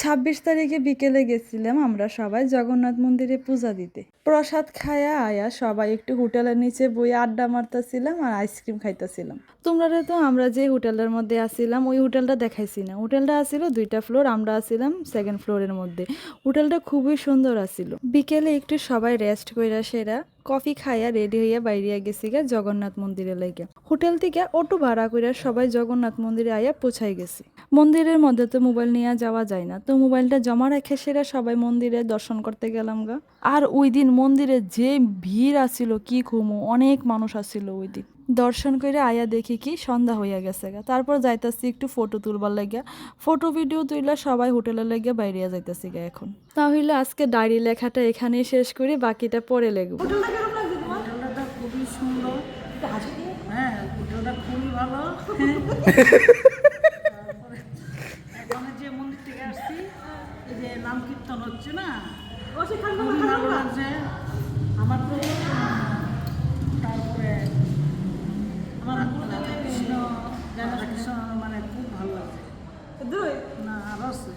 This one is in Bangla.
26 তারিখে বিকেলে গেছিলাম আমরা সবাই জগন্নাথ মন্দিরে পূজা দিতে। প্রসাদ খায়া আয়া সবাই একটু হোটেলের নিচে বই আড্ডা মারতেছিলাম আর আইসক্রিম খাইতেছিলাম। তোমরা তো আমরা যে হোটেলের মধ্যে আসছিলাম ওই হোটেলটা দেখাইছি না। হোটেলটা আসছিল 2টা ফ্লোর, আমরা আসছিলাম 2nd ফ্লোরের মধ্যে। হোটেলটা খুবই সুন্দর আসছিল। বিকেলে একটু সবাই রেস্ট কইরা সেরা কফি খাইয়া রেডি হইয়া বাইরিয়া গেছি গা জগন্নাথ মন্দিরে লাইগা। হোটেল থেকে অটো ভাড়া কইরা সবাই জগন্নাথ মন্দিরে আইয়া পৌঁছাই গেছি। মন্দিরের মধ্যে তো মোবাইল নিয়ে যাওয়া যায় না, তো মোবাইলটা জমা রেখে সেরা সবাই মন্দিরে দর্শন করতে গেলাম গা। আর ওই দিন মন্দিরে যে ভিড় আসছিল কি ঘুমো, অনেক মানুষ আসছিল ওই দিন। দর্শন করে আয়া দেখি কি সন্ধ্যা হইয়া গেছে গা। তারপর যাইতাছি একটু ফটো তুলবার লাগিয়া, ফটো ভিডিও তুইলা সবাই হোটেলে লাগিয়া বাইরিয়া যাইতাছি গা এখন। তাহলে আজকে ডায়েরি লেখাটা এখানেই শেষ করি, বাকিটা পরে লিখব। হোটেলটা খুবই সুন্দর। হ্যাঁ, হোটেলটা খুবই ভালো। তারপরে এখন যে মন্দির থেকে আসছি, এই যে নাম কীর্তন হচ্ছে না, খুবই ভালো লাগছে আমার তো। তারপরে আমার রাধাকৃষ্ণ রাধাকৃষ্ণ মানে খুব ভালো লাগছে। না, আরো আছে।